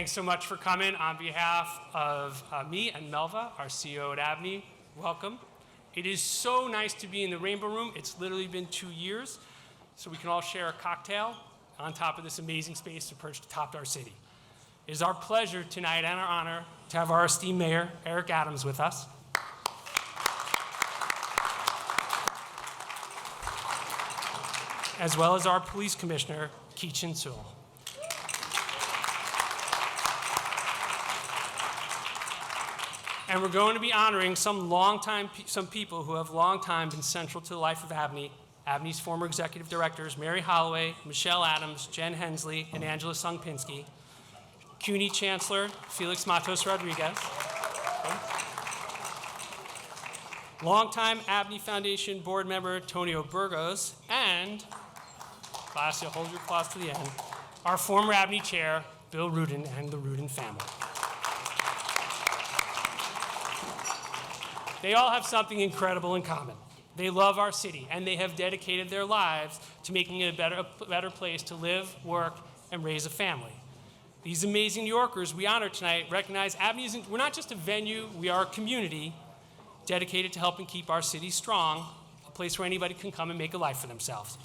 Thanks so much for coming. On behalf of me and Melva, our CEO at ABNY, welcome. It is so nice to be in the Rainbow Room. It's literally been 2 years, so we can all share a cocktail on top of this amazing space perched atop our city. It is our pleasure tonight and our honor to have our esteemed mayor, Eric Adams, with us. As well as our police commissioner, Keechant Sewell. And we're going to be honoring some people who have long time been central to the life of ABNY. ABNY's former executive directors, Mary Holloway, Michelle Adams, Jen Hensley, and Angela Sung-Pinsky. CUNY Chancellor, Félix Matos Rodríguez. Longtime ABNY Foundation board member, Tonio Burgos. And, lastly, hold your applause to the end, our former ABNY chair, Bill Rudin, and the Rudin family. They all have something incredible in common. They love our city, and they have dedicated their lives to making it a better place to live, work, and raise a family. These amazing New Yorkers we honor tonight recognize ABNY we're not just a venue, we are a community dedicated to helping keep our city strong, a place where anybody can come and make a life for themselves.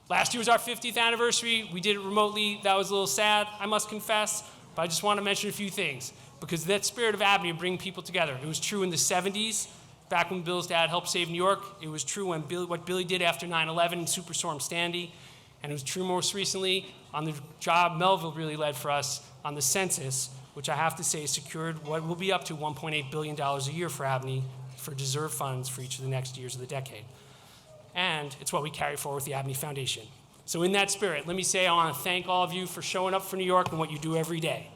Last year was our 50th anniversary. We did it remotely. That was a little sad, I must confess, but I just want to mention a few things. Because that spirit of ABNY of bringing people together. It was true in the 70s, back when Bill's dad helped save New York. It was true when what Billy did after 9/11 and Superstorm Sandy. And it was true most recently on the job Melville really led for us on the census, which I have to say secured what will be up to $1.8 billion a year for ABNY for deserved funds for each of the next years of the decade. And it's what we carry forward with the ABNY Foundation. So in that spirit, let me say I want to thank all of you for showing up for New York and what you do every day.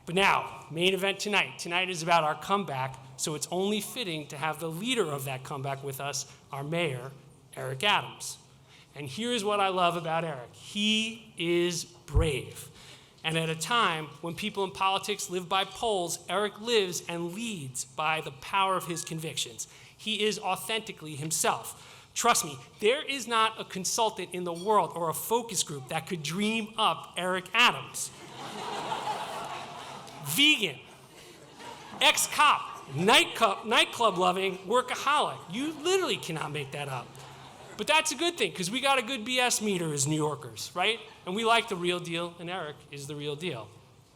But now, main event tonight. Tonight is about our comeback, so it's only fitting to have the leader of that comeback with us, our mayor, Eric Adams. And here's what I love about Eric. He is brave. And at a time when people in politics live by polls, Eric lives and leads by the power of his convictions. He is authentically himself. Trust me, there is not a consultant in the world or a focus group that could dream up Eric Adams. Vegan, ex-cop, nightclub loving, workaholic. You literally cannot make that up. But that's a good thing, because we got a good BS meter as New Yorkers, right? And we like the real deal, and Eric is the real deal.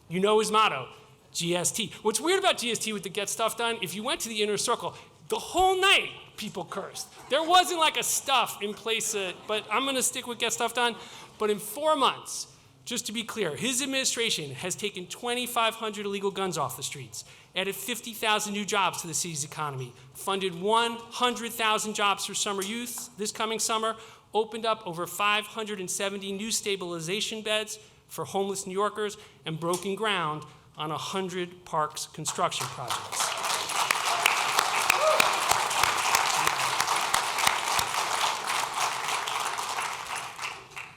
You know his motto, GST. What's weird about GST with the Get Stuff Done, if you went to the inner circle, the whole night people cursed. There wasn't like a stuff in place, but I'm going to stick with Get Stuff Done. But in 4 months, just to be clear, his administration has taken 2,500 illegal guns off the streets, added 50,000 new jobs to the city's economy, funded 100,000 jobs for summer youth this coming summer, opened up over 570 new stabilization beds for homeless New Yorkers, and broken ground on 100 parks construction projects.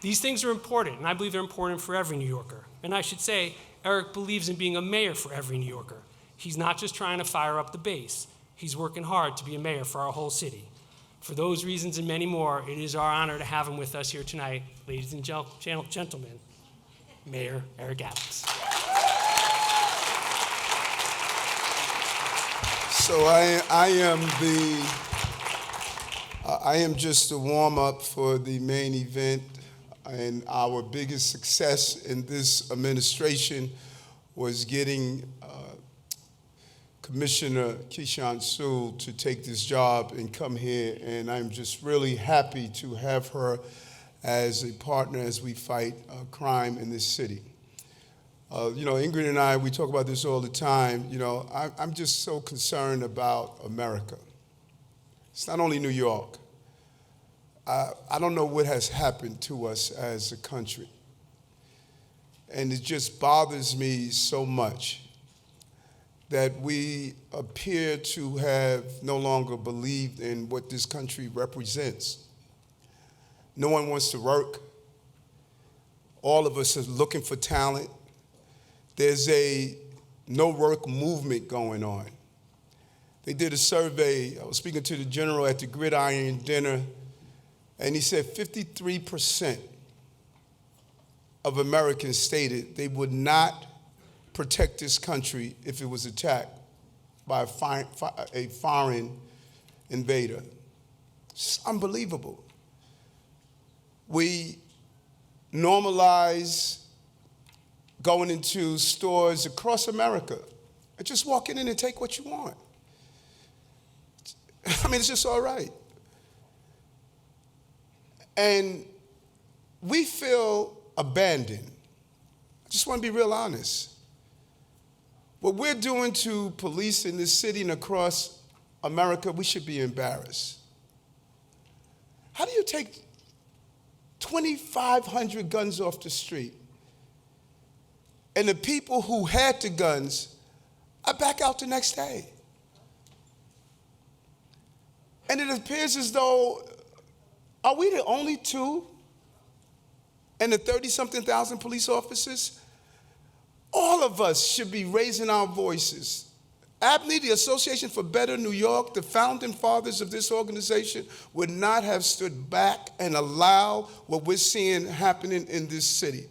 These things are important, and I believe they're important for every New Yorker. And I should say, Eric believes in being a mayor for every New Yorker. He's not just trying to fire up the base. He's working hard to be a mayor for our whole city. For those reasons and many more, it is our honor to have him with us here tonight. Ladies and gentlemen, Mayor Eric Adams. So I am just a warm-up for the main event. And our biggest success in this administration was getting Commissioner Keechant Sewell to take this job and come here. And I'm just really happy to have her as a partner as we fight crime in this city. Ingrid and I, we talk about this all the time. I'm just so concerned about America. It's not only New York. I don't know what has happened to us as a country. And it just bothers me so much that we appear to have no longer believed in what this country represents. No one wants to work. All of us are looking for talent. There's a no-work movement going on. They did a survey. I was speaking to the general at the Gridiron dinner, and he said 53% of Americans stated they would not protect this country if it was attacked by a foreign invader. It's unbelievable. We normalize going into stores across America and just walking in and take what you want. I mean, it's just all right. And we feel abandoned. I just want to be real honest. What we're doing to police in this city and across America, we should be embarrassed. How do you take 2,500 guns off the street and the people who had the guns are back out the next day? And it appears as though, are we the only two and the 30-something thousand police officers? All of us should be raising our voices. ABNY, the Association for Better New York, the founding fathers of this organization, would not have stood back and allowed what we're seeing happening in this city.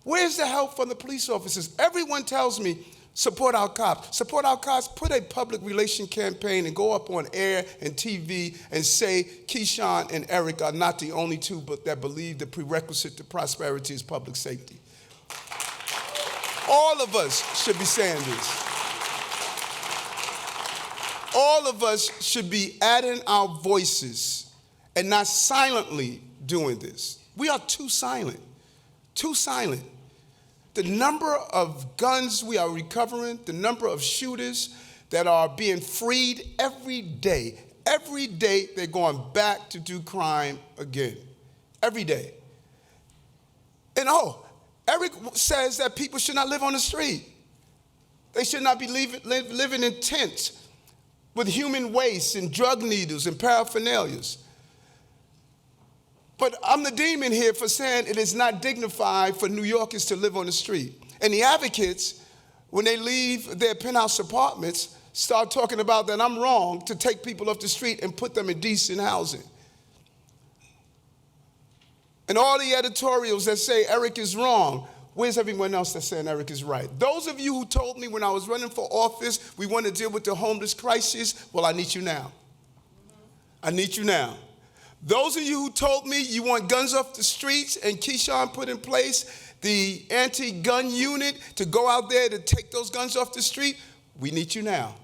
Where's the help from the police officers? Everyone tells me, support our cops. Support our cops. Put a public relation campaign and go up on air and TV and say Keechant and Eric are not the only two but that believe the prerequisite to prosperity is public safety. All of us should be saying this. All of us should be adding our voices and not silently doing this. We are too silent, too silent. The number of guns we are recovering, the number of shooters that are being freed every day they're going back to do crime again. Every day. And Eric says that people should not live on the street. They should not be living in tents with human waste and drug needles and paraphernalias. But I'm the demon here for saying it is not dignified for New Yorkers to live on the street. And the advocates, when they leave their penthouse apartments, start talking about that I'm wrong to take people off the street and put them in decent housing. And all the editorials that say Eric is wrong, where's everyone else that's saying Eric is right? Those of you who told me when I was running for office, we want to deal with the homeless crisis, well, I need you now. I need you now. Those of you who told me you want guns off the streets and Keechant put in place the anti-gun unit to go out there to take those guns off the street, we need you now.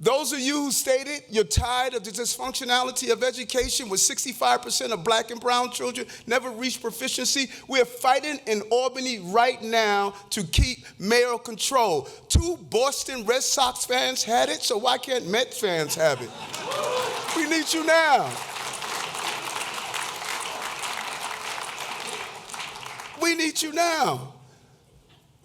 Those of you who stated you're tired of the dysfunctionality of education with 65% of black and brown children never reach proficiency, we're fighting in Albany right now to keep mayoral control. 2 Boston Red Sox fans had it, so why can't Mets fans have it? We need you now. We need you now.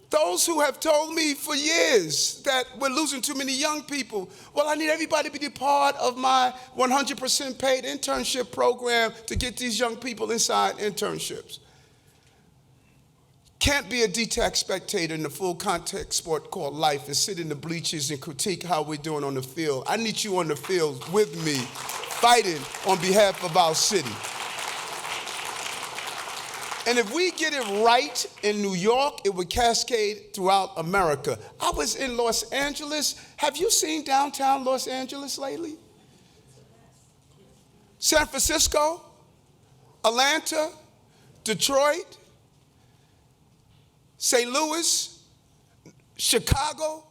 Those who have told me for years that we're losing too many young people, well, I need everybody to be part of my 100% paid internship program to get these young people inside internships. Can't be a detached spectator in the full contact sport called life and sit in the bleachers and critique how we're doing on the field. I need you on the field with me, fighting on behalf of our city. And if we get it right in New York, it would cascade throughout America. I was in Los Angeles. Have you seen downtown Los Angeles lately? San Francisco, Atlanta, Detroit, St. Louis, Chicago.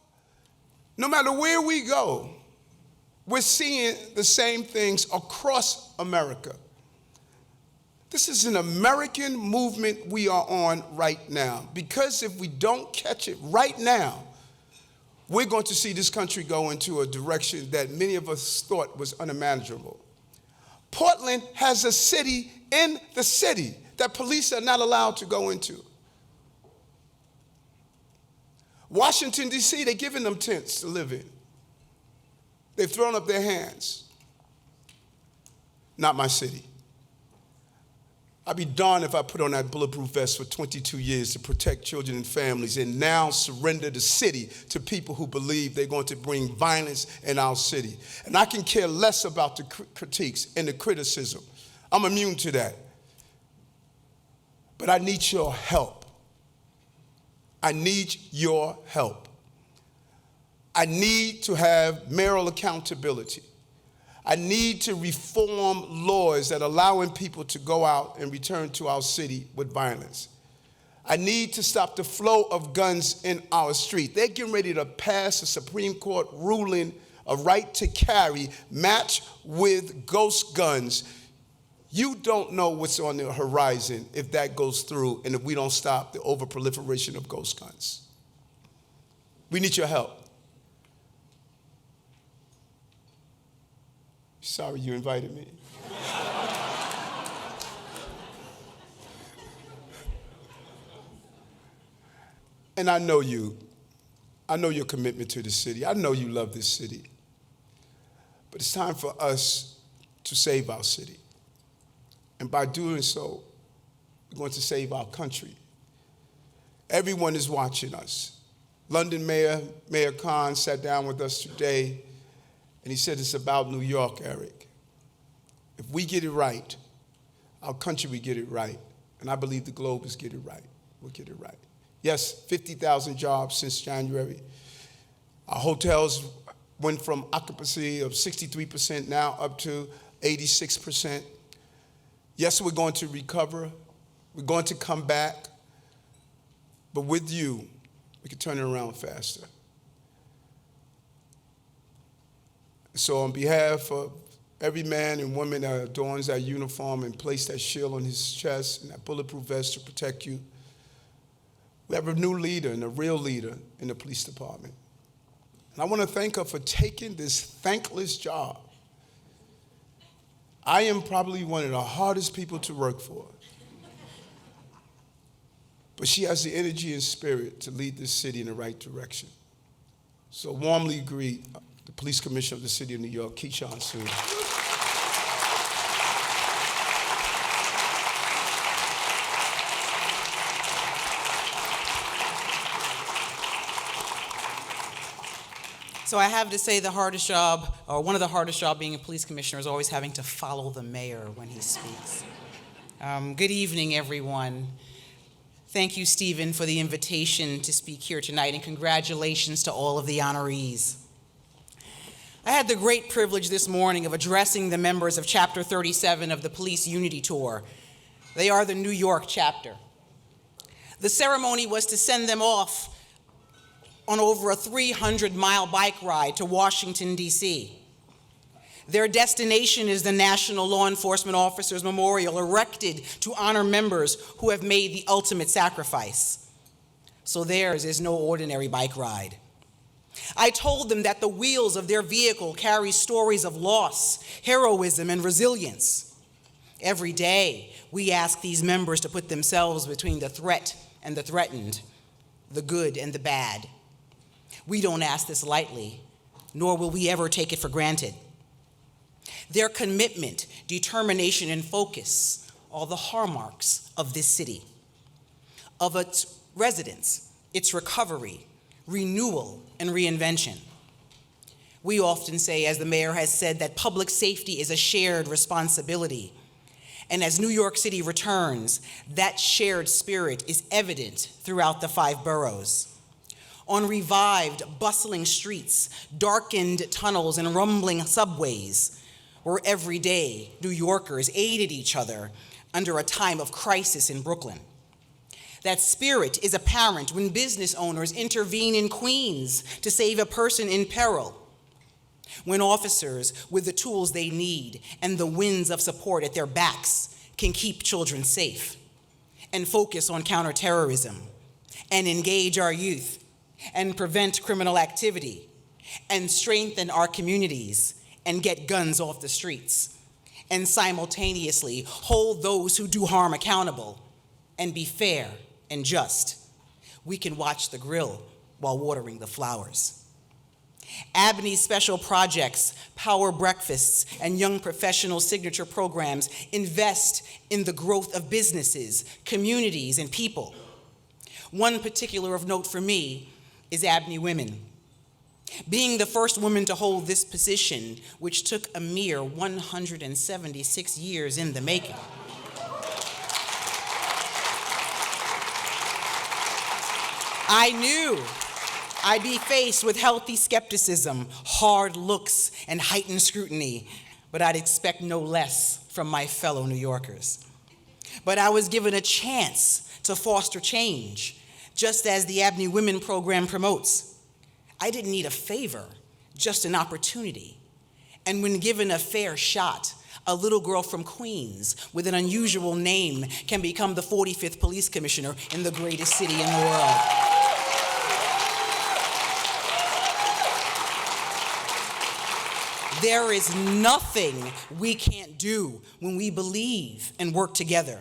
No matter where we go, we're seeing the same things across America. This is an American movement we are on right now, because if we don't catch it right now, we're going to see this country go into a direction that many of us thought was unimaginable. Portland has a city in the city that police are not allowed to go into. Washington, D.C., they're giving them tents to live in. They've thrown up their hands. Not my city. I'd be darned if I put on that bulletproof vest for 22 years to protect children and families and now surrender the city to people who believe they're going to bring violence in our city. And I can care less about the critiques and the criticism. I'm immune to that. But I need your help. I need your help. I need to have mayoral accountability. I need to reform laws that are allowing people to go out and return to our city with violence. I need to stop the flow of guns in our street. They're getting ready to pass a Supreme Court ruling, a right to carry, match with ghost guns. You don't know what's on the horizon if that goes through and if we don't stop the overproliferation of ghost guns. We need your help. Sorry you invited me. And I know you. I know your commitment to the city. I know you love this city. But it's time for us to save our city. And by doing so, we're going to save our country. Everyone is watching us. London Mayor Khan sat down with us today, and he said it's about New York, Eric. If we get it right, our country will get it right. And I believe the globe is get it right. We'll get it right. Yes, 50,000 jobs since January. Our hotels went from occupancy of 63% now up to 86%. Yes, we're going to recover. We're going to come back. But with you, we can turn it around faster. So on behalf of every man and woman that adorns that uniform and place that shield on his chest and that bulletproof vest to protect you, we have a new leader and a real leader in the police department. And I want to thank her for taking this thankless job. I am probably one of the hardest people to work for. But she has the energy and spirit to lead this city in the right direction. So warmly greet the Police Commissioner of the City of New York, Keechant, Sewell. So I have to say the hardest job, or one of the hardest jobs being a police commissioner is always having to follow the mayor when he speaks. Good evening, everyone. Thank you, Stephen, for the invitation to speak here tonight, and congratulations to all of the honorees. I had the great privilege this morning of addressing the members of Chapter 37 of the Police Unity Tour. They are the New York chapter. The ceremony was to send them off on over a 300-mile bike ride to Washington, D.C. Their destination is the National Law Enforcement Officers Memorial, erected to honor members who have made the ultimate sacrifice. So theirs is no ordinary bike ride. I told them that the wheels of their vehicle carry stories of loss, heroism, and resilience. Every day, we ask these members to put themselves between the threat and the threatened, the good and the bad. We don't ask this lightly, nor will we ever take it for granted. Their commitment, determination, and focus are the hallmarks of this city, of its residents, its recovery, renewal, and reinvention. We often say, as the mayor has said, that public safety is a shared responsibility. And as New York City returns, that shared spirit is evident throughout the 5 boroughs. On revived, bustling streets, darkened tunnels, and rumbling subways, where every day New Yorkers aided each other under a time of crisis in Brooklyn. That spirit is apparent when business owners intervene in Queens to save a person in peril, when officers with the tools they need and the winds of support at their backs can keep children safe and focus on counterterrorism and engage our youth and prevent criminal activity and strengthen our communities and get guns off the streets and simultaneously hold those who do harm accountable and be fair and just. We can watch the grill while watering the flowers. ABNY special projects, power breakfasts, and young professional signature programs invest in the growth of businesses, communities, and people. One particular of note for me is ABNY Women. Being the first woman to hold this position, which took a mere 176 years in the making. I knew I'd be faced with healthy skepticism, hard looks, and heightened scrutiny, but I'd expect no less from my fellow New Yorkers. But I was given a chance to foster change, just as the ABNY Women Program promotes. I didn't need a favor, just an opportunity. And when given a fair shot, a little girl from Queens with an unusual name can become the 45th police commissioner in the greatest city in the world. There is nothing we can't do when we believe and work together.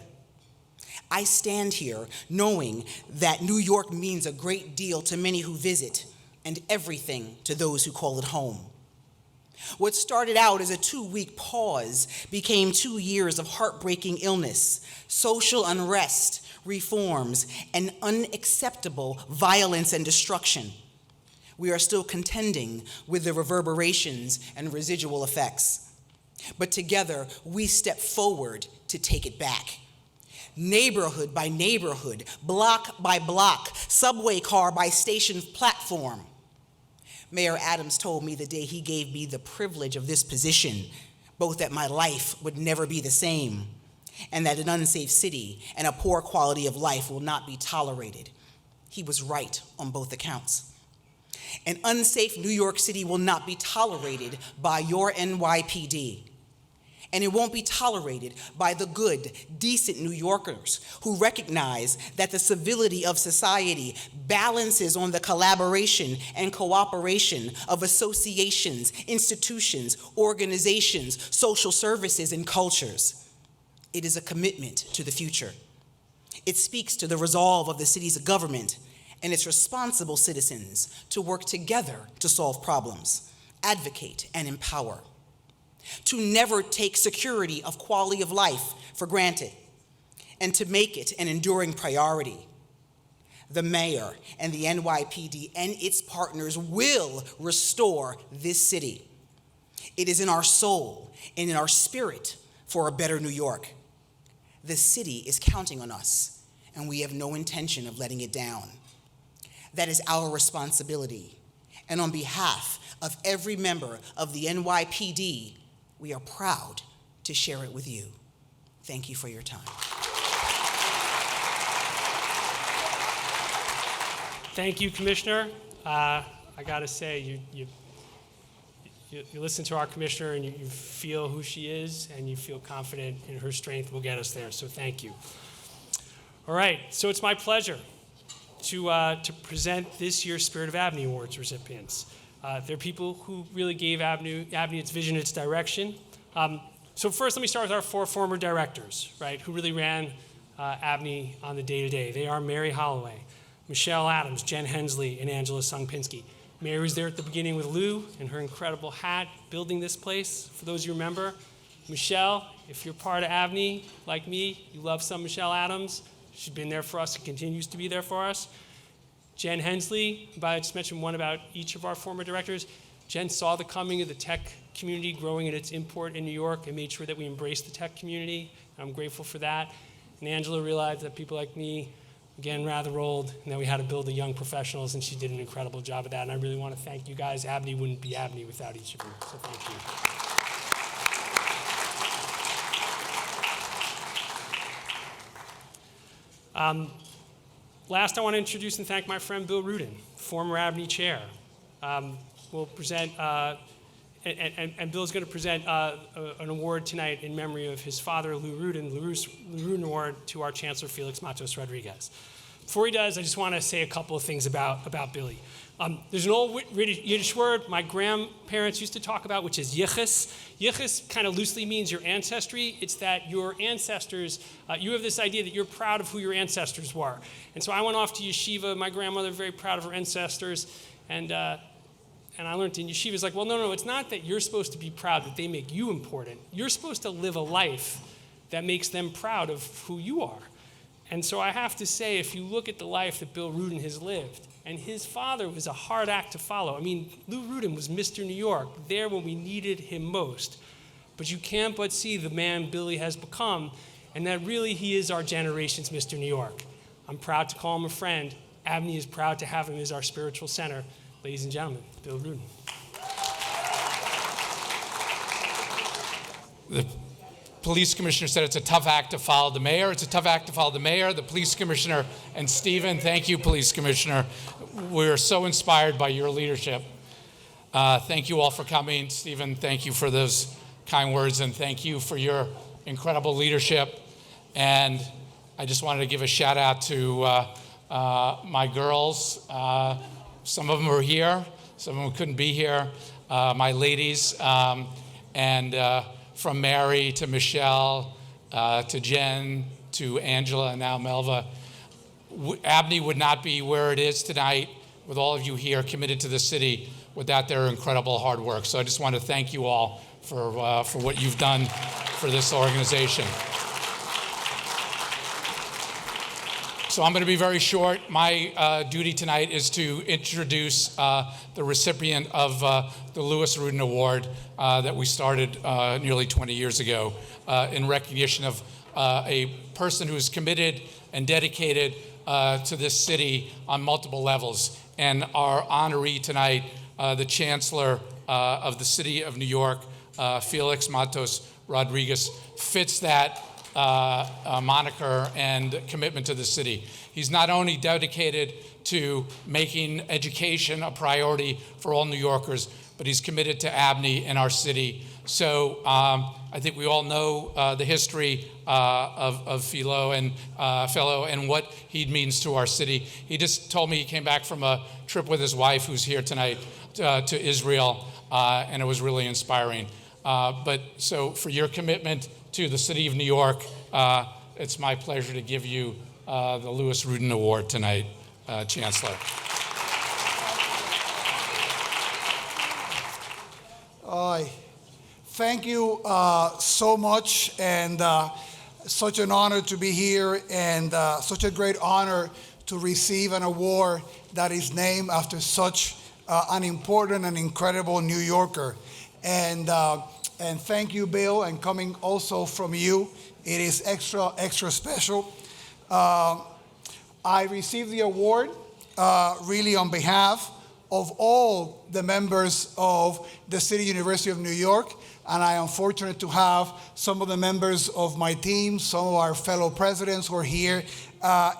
I stand here knowing that New York means a great deal to many who visit and everything to those who call it home. What started out as a 2-week pause became 2 years of heartbreaking illness, social unrest, reforms, and unacceptable violence and destruction. We are still contending with the reverberations and residual effects. But together, we step forward to take it back. Neighborhood by neighborhood, block by block, subway car by station platform. Mayor Adams told me the day he gave me the privilege of this position, both that my life would never be the same, and that an unsafe city and a poor quality of life will not be tolerated. He was right on both accounts. An unsafe New York City will not be tolerated by your NYPD. And it won't be tolerated by the good, decent New Yorkers who recognize that the civility of society balances on the collaboration and cooperation of associations, institutions, organizations, social services, and cultures. It is a commitment to the future. It speaks to the resolve of the city's government and its responsible citizens to work together to solve problems, advocate, and empower. To never take security of quality of life for granted, and to make it an enduring priority. The mayor and the NYPD and its partners will restore this city. It is in our soul and in our spirit for a better New York. The city is counting on us, and we have no intention of letting it down. That is our responsibility. And on behalf of every member of the NYPD, we are proud to share it with you. Thank you for your time. Thank you, Commissioner. I gotta say, you listen to our commissioner and you feel who she is and you feel confident in her strength will get us there, so thank you. All right, so it's my pleasure to present this year's Spirit of ABNY Awards recipients. They're people who really gave ABNY its vision, its direction. So first, let me start with our 4 former directors, right, who really ran ABNY on the day-to-day. They are Mary Holloway, Michelle Adams, Jen Hensley, and Angela Sungpinsky. Mary was there at the beginning with Lou and her incredible hat building this place, for those you remember. Michelle, if you're part of ABNY, like me, you love some Michelle Adams. She's been there for us and continues to be there for us. Jen Hensley, I just mentioned one about each of our former directors. Jen saw the coming of the tech community growing in its import in New York and made sure that we embraced the tech community. I'm grateful for that. And Angela realized that people like me, again, rather old, and that we had to build the young professionals, and she did an incredible job of that. And I really want to thank you guys. ABNY wouldn't be ABNY without each of you, so thank you. Last, I want to introduce and thank my friend Bill Rudin, former ABNY chair. Will present, and Bill's going to present an award tonight in memory of his father, Lou Rudin, the Rudin Award to our Chancellor, Félix Matos Rodríguez. Before he does, I just want to say a couple of things about Billy. There's an old Yiddish word my grandparents used to talk about, which is yichus. Yichus kind of loosely means your ancestry. It's that your ancestors, you have this idea that you're proud of who your ancestors were. And so I went off to yeshiva. My grandmother, very proud of her ancestors. And I learned in yeshiva, it's like, well, no, it's not that you're supposed to be proud that they make you important. You're supposed to live a life that makes them proud of who you are. And so I have to say, if you look at the life that Bill Rudin has lived, and his father was a hard act to follow. I mean, Lou Rudin was Mr. New York, there when we needed him most. But you can't but see the man Billy has become, and that really he is our generation's Mr. New York. I'm proud to call him a friend, ABNY is proud to have him as our spiritual center. Ladies and gentlemen, Bill Rudin. The police commissioner said it's a tough act to follow the mayor. It's a tough act to follow the mayor, the police commissioner, and Stephen. Thank you, police commissioner. We're so inspired by your leadership. Thank you all for coming. Stephen, thank you for those kind words, and thank you for your incredible leadership. And I just wanted to give a shout out to my girls. Some of them are here, some of them couldn't be here. My ladies, and from Mary to Michelle to Jen to Angela and now Melva. ABNY would not be where it is tonight with all of you here committed to the city without their incredible hard work. So I just want to thank you all for what you've done for this organization. So I'm going to be very short. My duty tonight is to introduce the recipient of the Louis Rudin Award that we started nearly 20 years ago in recognition of a person who is committed and dedicated to this city on multiple levels. And our honoree tonight, the Chancellor of the City of New York, Félix Matos Rodríguez, fits that moniker and commitment to the city. He's not only dedicated to making education a priority for all New Yorkers, but he's committed to ABNY and our city. So I think we all know the history of Philo and what he means to our city. He just told me he came back from a trip with his wife, who's here tonight, to Israel, and it was really inspiring. But so for your commitment to the city of New York, it's my pleasure to give you the Louis Rudin Award tonight, Chancellor. Thank you so much, and such an honor to be here, and such a great honor to receive an award that is named after such an important and incredible New Yorker. And thank you, Bill, and coming also from you, it is extra special. I received the award really on behalf of all the members of the City University of New York, and I am fortunate to have some of the members of my team, some of our fellow presidents who are here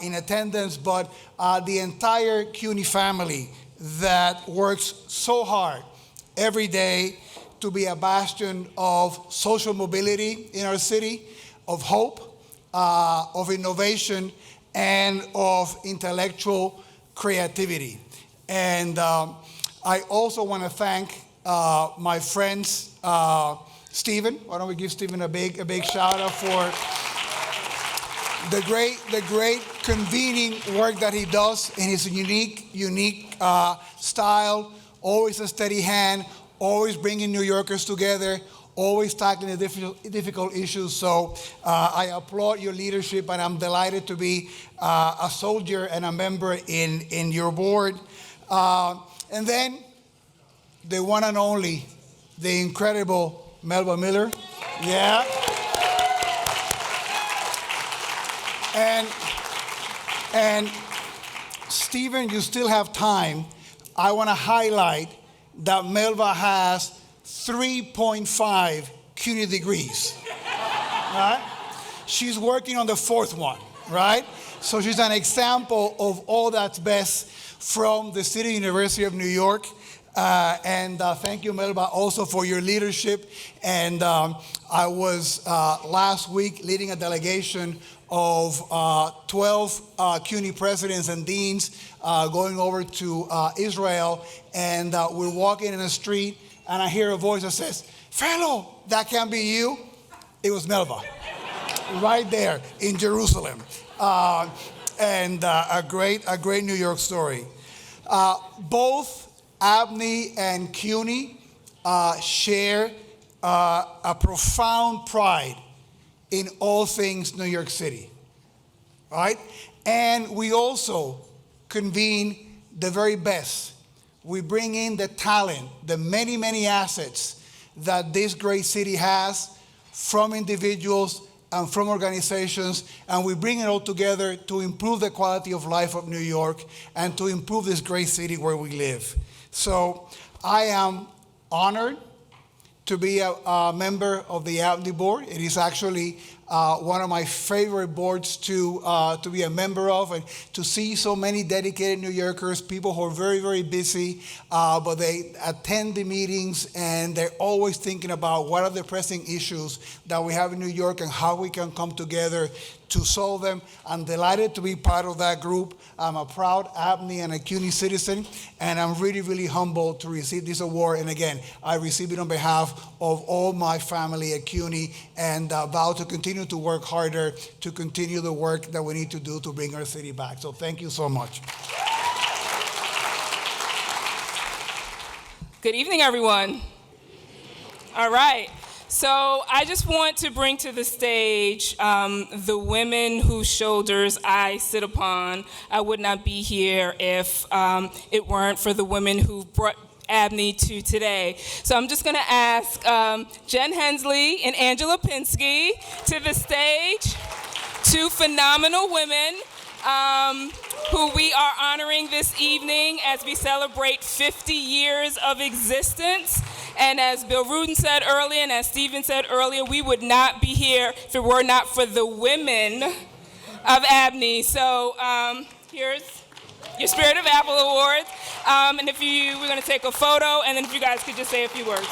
in attendance, but the entire CUNY family that works so hard every day to be a bastion of social mobility in our city, of hope, of innovation, and of intellectual creativity. And I also want to thank my friends, Stephen. Why don't we give Stephen a big shout out for the great convening work that he does in his unique style, always a steady hand, always bringing New Yorkers together, always tackling the difficult issues. So I applaud your leadership, and I'm delighted to be a soldier and a member in your board. And then the one and only, the incredible Melba Miller. Yeah. And Stephen, you still have time. I want to highlight that Melba has 3.5 CUNY degrees, right? She's working on the fourth one, right? So she's an example of all that's best from the City University of New York. And thank you, Melba, also for your leadership. And I was last week leading a delegation of 12 CUNY presidents and deans going over to Israel. And we're walking in the street, and I hear a voice that says, "Fellow, that can't be you." It was Melba, right there in Jerusalem. And a great New York story. Both ABNY and CUNY share a profound pride in all things New York City, right? And we also convene the very best. We bring in the talent, the many assets that this great city has from individuals and from organizations, and we bring it all together to improve the quality of life of New York and to improve this great city where we live. So I am honored to be a member of the ABNY board. It is actually one of my favorite boards to be a member of, and to see so many dedicated New Yorkers, people who are very, very busy, but they attend the meetings and they're always thinking about what are the pressing issues that we have in New York and how we can come together to solve them. I'm delighted to be part of that group. I'm a proud ABNY and a CUNY citizen, and I'm really, really humbled to receive this award. And again, I receive it on behalf of all my family at CUNY, and vow to continue to work harder to continue the work that we need to do to bring our city back. So thank you so much. Good evening, everyone. All right. So I just want to bring to the stage the women whose shoulders I sit upon. I would not be here if it weren't for the women who brought ABNY to today. So I'm just going to ask Jen Hensley and Angela Pinsky to the stage, two phenomenal women who we are honoring this evening as we celebrate 50 years of existence. And as Bill Rudin said earlier, and as Stephen said earlier, we would not be here if it were not for the women of ABNY. So here's your Spirit of Apple Awards. And we're going to take a photo, and then if you guys could just say a few words.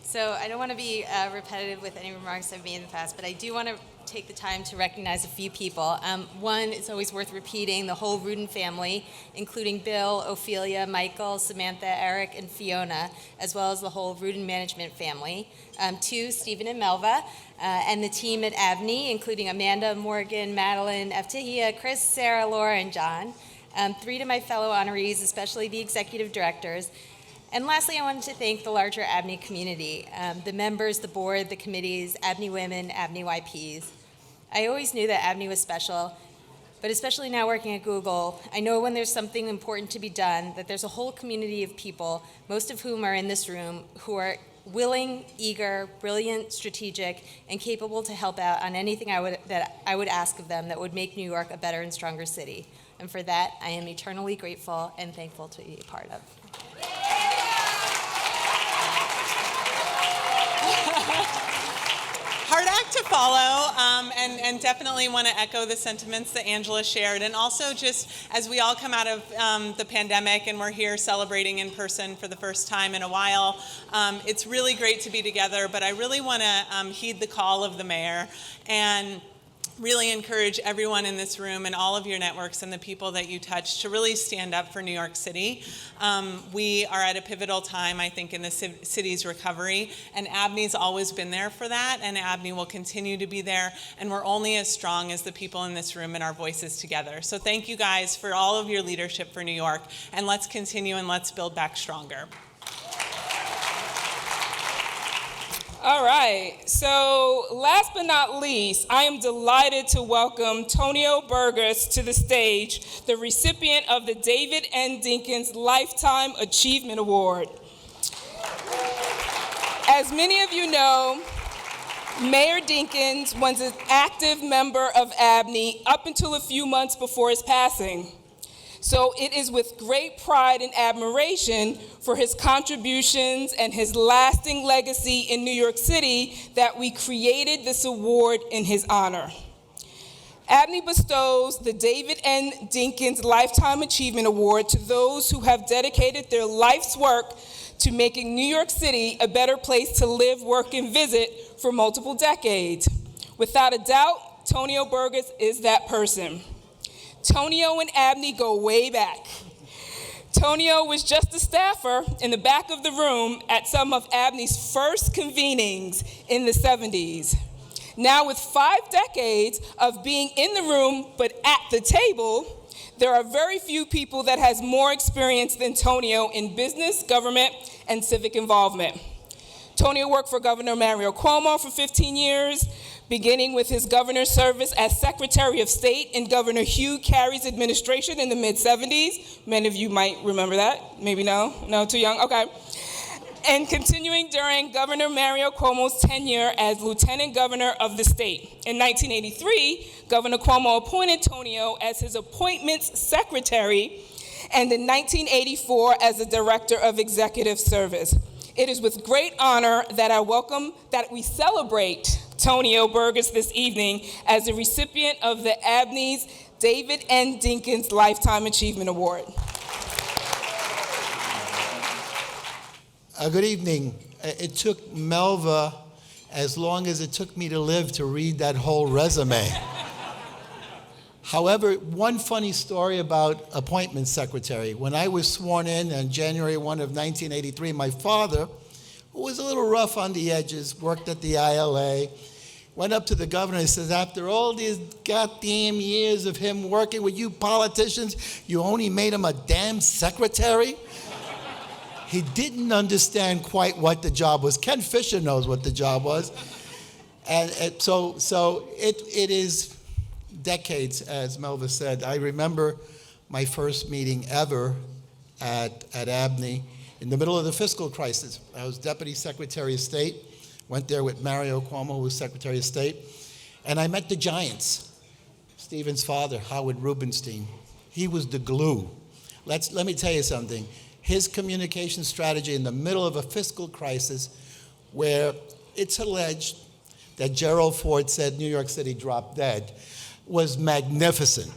So I don't want to be repetitive with any remarks I've made in the past, but I do want to take the time to recognize a few people. One, it's always worth repeating, the whole Rudin family, including Bill, Ophelia, Michael, Samantha, Eric, and Fiona, as well as the whole Rudin management family. Two, Stephen and Melva, and the team at ABNY, including Amanda, Morgan, Madeline, Eftahia, Chris, Sarah, Laura, and John. Three, to my fellow honorees, especially the executive directors. And lastly, I wanted to thank the larger ABNY community, the members, the board, the committees, ABNY Women, ABNY YPs. I always knew that ABNY was special, but especially now working at Google, I know when there's something important to be done, that there's a whole community of people, most of whom are in this room, who are willing, eager, brilliant, strategic, and capable to help out on anything that I would ask of them that would make New York a better and stronger city. And for that, I am eternally grateful and thankful to be a part of. Hard act to follow, and definitely want to echo the sentiments that Angela shared. And also, just as we all come out of the pandemic and we're here celebrating in person for the first time in a while, it's really great to be together, but I really want to heed the call of the mayor and really encourage everyone in this room and all of your networks and the people that you touch to really stand up for New York City. We are at a pivotal time, I think, in the city's recovery, and ABNY's always been there for that, and ABNY will continue to be there, and we're only as strong as the people in this room and our voices together. So thank you guys for all of your leadership for New York, and let's continue and let's build back stronger. All right, so last but not least, I am delighted to welcome Tonio Burgess to the stage, the recipient of the David N. Dinkins Lifetime Achievement Award. As many of you know, Mayor Dinkins was an active member of ABNY up until a few months before his passing. So it is with great pride and admiration for his contributions and his lasting legacy in New York City that we created this award in his honor. ABNY bestows the David N. Dinkins Lifetime Achievement Award to those who have dedicated their life's work to making New York City a better place to live, work, and visit for multiple decades. Without a doubt, Tonio Burgess is that person. Tonio and ABNY go way back. Tonio was just a staffer in the back of the room at some of ABNY's first convenings in the 70s. Now, with 5 decades of being in the room but at the table, there are very few people that has more experience than Tonio in business, government, and civic involvement. Tonio worked for Governor Mario Cuomo for 15 years, beginning with his governor's service as Secretary of State in Governor Hugh Carey's administration in the mid-70s. Many of you might remember that. Maybe no? No, too young? Okay. and continuing during Governor Mario Cuomo's tenure as Lieutenant Governor of the state. In 1983, Governor Cuomo appointed Tonio as his appointments secretary, and in 1984 as the Director of Executive Service. It is with great honor that we celebrate Tonio Burgess this evening as the recipient of the ABNY's David N. Dinkins Lifetime Achievement Award. Good evening. It took Melva as long as it took me to live to read that whole resume. However, one funny story about appointment secretary. When I was sworn in on January 1 of 1983, my father, who was a little rough on the edges, worked at the ILA, went up to the governor and says, after all these goddamn years of him working with you politicians, you only made him a damn secretary? He didn't understand quite what the job was. Ken Fisher knows what the job was. And so it is decades, as Melva said. I remember my first meeting ever at ABNY in the middle of the fiscal crisis. I was Deputy Secretary of State, went there with Mario Cuomo, who was Secretary of State, and I met the giants. Stephen's father, Howard Rubenstein, he was the glue. Let me tell you something. His communication strategy in the middle of a fiscal crisis where it's alleged that Gerald Ford said New York City dropped dead was magnificent.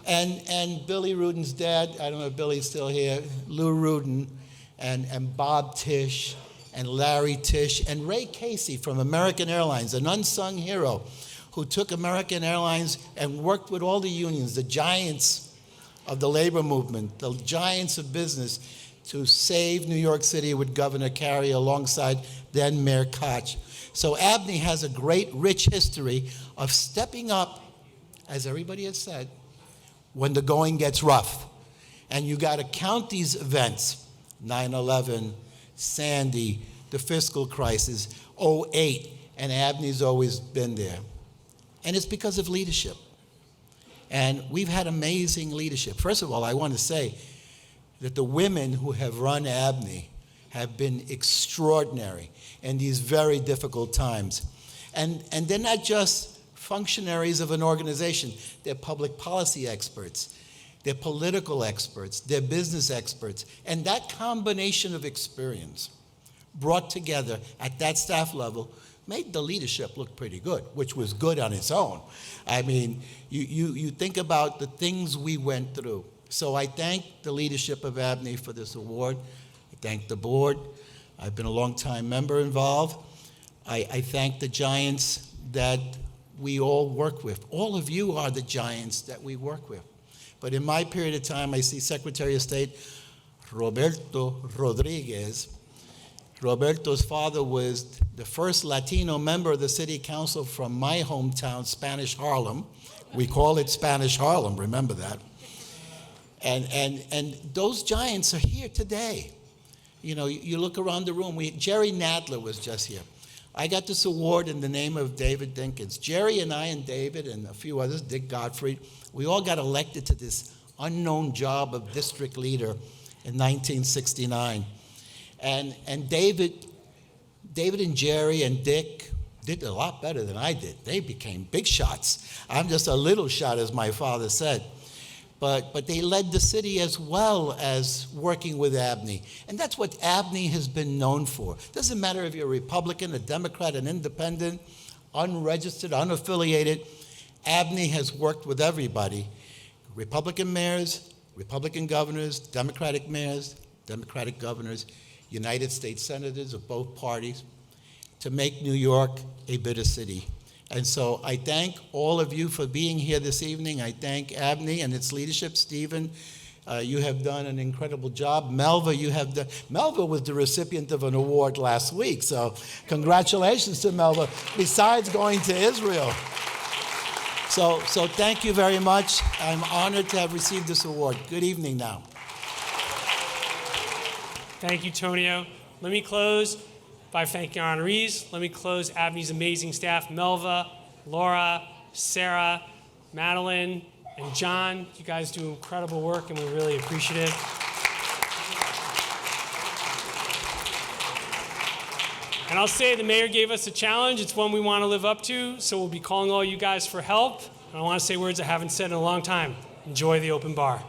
And Billy Ruden's dad, I don't know if Billy's still here, Lou Ruden, and Bob Tisch, and Larry Tisch, and Ray Casey from American Airlines, an unsung hero who took American Airlines and worked with all the unions, the giants of the labor movement, the giants of business, to save New York City with Governor Carey alongside then Mayor Koch. So ABNY has a great, rich history of stepping up, as everybody has said, when the going gets rough. And you got to count these events, 9/11, Sandy, the fiscal crisis, 2008, and ABNY's always been there. And it's because of leadership. And we've had amazing leadership. First of all, I want to say that the women who have run ABNY have been extraordinary in these very difficult times. And they're not just functionaries of an organization. They're public policy experts. They're political experts. They're business experts. And that combination of experience brought together at that staff level made the leadership look pretty good, which was good on its own. I mean, you think about the things we went through. So I thank the leadership of ABNY for this award. I thank the board. I've been a long-time member involved. I thank the giants that we all work with. All of you are the giants that we work with. But in my period of time, I see Secretary of State Roberto Rodríguez. Roberto's father was the first Latino member of the city council from my hometown, Spanish Harlem. We call it Spanish Harlem, remember that. And those giants are here today. You know, you look around the room, Jerry Nadler was just here. I got this award in the name of David Dinkins. Jerry and I and David and a few others, Dick Gottfried, we all got elected to this unknown job of district leader in 1969. And David and Jerry and Dick did a lot better than I did. They became big shots. I'm just a little shot, as my father said. But they led the city as well as working with ABNY. And that's what ABNY has been known for. Doesn't matter if you're a Republican, a Democrat, an independent, unregistered, unaffiliated, ABNY has worked with everybody. Republican mayors, Republican governors, Democratic mayors, Democratic governors, United States senators of both parties, to make New York a better city. And so I thank all of you for being here this evening. I thank ABNY and its leadership. Stephen, you have done an incredible job. Melva was the recipient of an award last week, so congratulations to Melva, besides going to Israel. So thank you very much. I'm honored to have received this award. Good evening now. Thank you, Tonio. Let me close by thanking our honorees. Let me close ABNY's amazing staff, Melva, Laura, Sarah, Madeline, and John. You guys do incredible work, and we're really appreciative. And I'll say the mayor gave us a challenge. It's one we want to live up to, so we'll be calling all you guys for help. And I want to say words I haven't said in a long time. Enjoy the open bar.